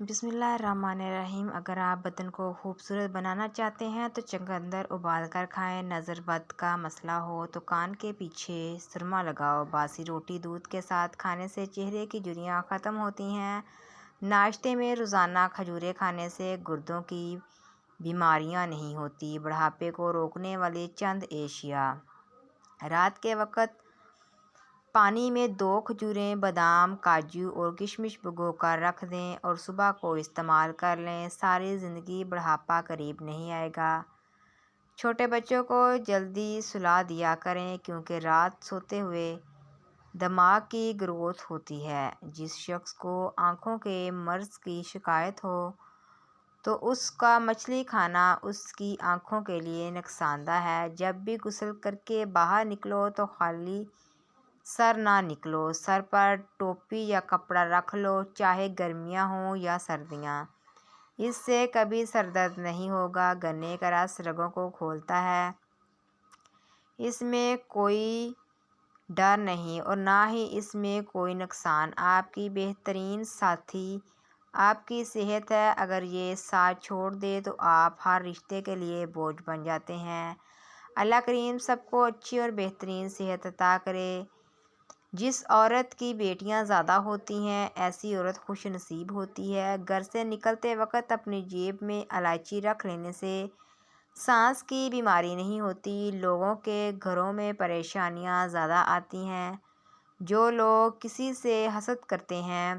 بسم اللہ الرحمن الرحیم۔ اگر آپ بدن کو خوبصورت بنانا چاہتے ہیں تو چقندر ابال کر کھائیں۔ نظر بد کا مسئلہ ہو تو کان کے پیچھے سرما لگاؤ۔ باسی روٹی دودھ کے ساتھ کھانے سے چہرے کی جھریاں ختم ہوتی ہیں۔ ناشتے میں روزانہ کھجوریں کھانے سے گردوں کی بیماریاں نہیں ہوتی۔ بڑھاپے کو روکنے والی چند اشیاء: رات کے وقت پانی میں 2 کھجوریں، بادام، کاجو اور کشمش بھگو کر رکھ دیں اور صبح کو استعمال کر لیں۔ ساری زندگی بڑھاپا قریب نہیں آئے گا۔ چھوٹے بچوں کو جلدی سلا دیا کریں کیونکہ رات سوتے ہوئے دماغ کی گروتھ ہوتی ہے۔ جس شخص کو آنکھوں کے مرض کی شکایت ہو تو اس کا مچھلی کھانا اس کی آنکھوں کے لیے نقصان دہ ہے۔ جب بھی غسل کر کے باہر نکلو تو خالی سر نہ نکلو۔ سر پر ٹوپی یا کپڑا رکھ لو، چاہے گرمیاں ہوں یا سردیاں۔ اس سے کبھی سر درد نہیں ہوگا۔ گنے کا رس رگوں کو کھولتا ہے۔ اس میں کوئی ڈر نہیں اور نہ ہی اس میں کوئی نقصان۔ آپ کی بہترین ساتھی آپ کی صحت ہے۔ اگر یہ ساتھ چھوڑ دے تو آپ ہر رشتے کے لیے بوجھ بن جاتے ہیں۔ اللہ کریم سب کو اچھی اور بہترین صحت عطا کرے۔ جس عورت کی بیٹیاں زیادہ ہوتی ہیں ایسی عورت خوش نصیب ہوتی ہے۔ گھر سے نکلتے وقت اپنی جیب میں الائچی رکھ لینے سے سانس کی بیماری نہیں ہوتی۔ لوگوں کے گھروں میں پریشانیاں زیادہ آتی ہیں۔ جو لوگ کسی سے حسد کرتے ہیں،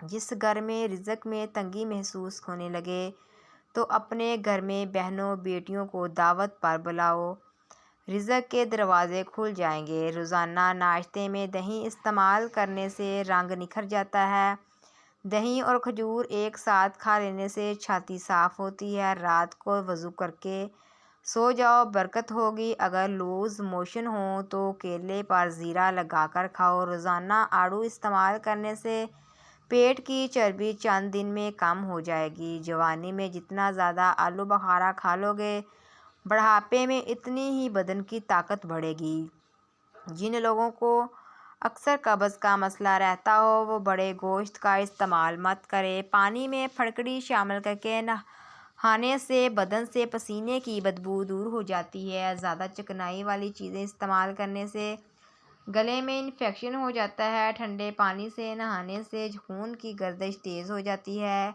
جس گھر میں رزق میں تنگی محسوس ہونے لگے تو اپنے گھر میں بہنوں بیٹیوں کو دعوت پر بلاؤ، رزق کے دروازے کھل جائیں گے۔ روزانہ ناشتے میں دہی استعمال کرنے سے رنگ نکھر جاتا ہے۔ دہی اور کھجور ایک ساتھ کھا لینے سے چھاتی صاف ہوتی ہے۔ رات کو وضو کر کے سو جاؤ، برکت ہوگی۔ اگر لوز موشن ہوں تو کیلے پر زیرہ لگا کر کھاؤ۔ روزانہ آڑو استعمال کرنے سے پیٹ کی چربی چند دن میں کم ہو جائے گی۔ جوانی میں جتنا زیادہ آلو بخارا کھا لو گے، بڑھاپے میں اتنی ہی بدن کی طاقت بڑھے گی۔ جن لوگوں کو اکثر قبض کا مسئلہ رہتا ہو وہ بڑے گوشت کا استعمال مت کریں۔ پانی میں پھٹکڑی شامل کر کے نہانے سے بدن سے پسینے کی بدبو دور ہو جاتی ہے۔ زیادہ چکنائی والی چیزیں استعمال کرنے سے گلے میں انفیکشن ہو جاتا ہے۔ ٹھنڈے پانی سے نہانے سے خون کی گردش تیز ہو جاتی ہے۔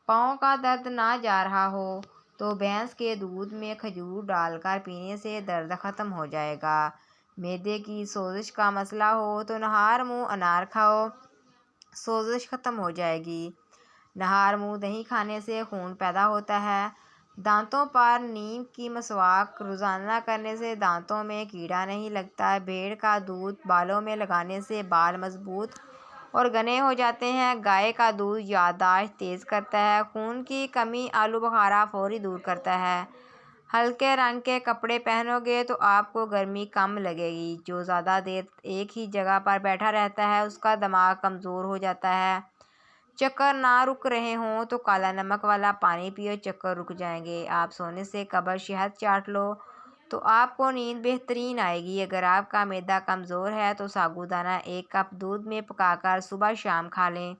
پاؤں کا درد نہ جا رہا ہو تو بھینس کے دودھ میں کھجور ڈال کر پینے سے درد ختم ہو جائے گا۔ معدے کی سوزش کا مسئلہ ہو تو نہار منہ انار کھاؤ، سوزش ختم ہو جائے گی۔ نہار منہ دہی کھانے سے خون پیدا ہوتا ہے۔ دانتوں پر نیم کی مسواک روزانہ کرنے سے دانتوں میں کیڑا نہیں لگتا۔ بھیڑ کا دودھ بالوں میں لگانے سے بال مضبوط اور گھنے ہو جاتے ہیں۔ گائے کا دودھ یادداشت تیز کرتا ہے۔ خون کی کمی آلو بخارا فوری دور کرتا ہے۔ ہلکے رنگ کے کپڑے پہنو گے تو آپ کو گرمی کم لگے گی۔ جو زیادہ دیر ایک ہی جگہ پر بیٹھا رہتا ہے اس کا دماغ کمزور ہو جاتا ہے۔ چکر نہ رک رہے ہوں تو کالا نمک والا پانی پیو، چکر رک جائیں گے۔ آپ سونے سے قبل شہد چاٹ لو تو آپ کو نیند بہترین آئے گی۔ اگر آپ کا معدہ کمزور ہے تو سابودانہ 1 کپ دودھ میں پکا کر صبح شام کھا لیں۔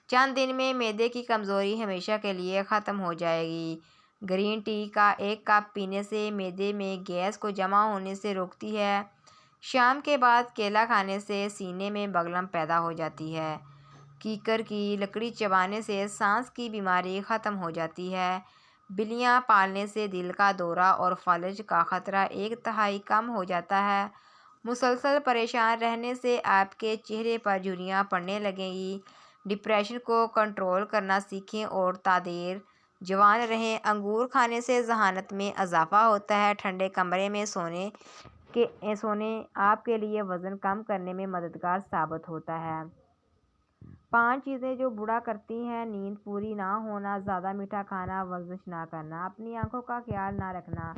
چند دن میں معدے کی کمزوری ہمیشہ کے لیے ختم ہو جائے گی۔ گرین ٹی کا 1 کپ پینے سے معدے میں گیس کو جمع ہونے سے روکتی ہے۔ شام کے بعد کیلا کھانے سے سینے میں بلغم پیدا ہو جاتی ہے۔ کیکر کی لکڑی چبانے سے سانس کی بیماری ختم ہو جاتی ہے۔ بلیاں پالنے سے دل کا دورہ اور فلج کا خطرہ 1/3 کم ہو جاتا ہے۔ مسلسل پریشان رہنے سے آپ کے چہرے پر جھریاں پڑنے لگیں گی۔ ڈپریشن کو کنٹرول کرنا سیکھیں اور تا دیر جوان رہیں۔ انگور کھانے سے ذہانت میں اضافہ ہوتا ہے۔ ٹھنڈے کمرے میں سونے آپ کے لیے وزن کم کرنے میں مددگار ثابت ہوتا ہے۔ 5 چیزیں جو بوڑھا کرتی ہیں: نیند پوری نہ ہونا، زیادہ میٹھا کھانا، ورزش نہ کرنا، اپنی آنکھوں کا خیال نہ رکھنا۔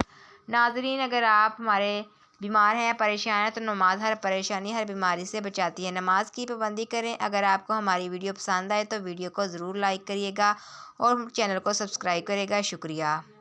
ناظرین، اگر آپ ہمارے بیمار ہیں، پریشان ہیں تو نماز ہر پریشانی، ہر بیماری سے بچاتی ہے۔ نماز کی پابندی کریں۔ اگر آپ کو ہماری ویڈیو پسند آئے تو ویڈیو کو ضرور لائک کریے گا اور چینل کو سبسکرائب کرے گا۔ شکریہ۔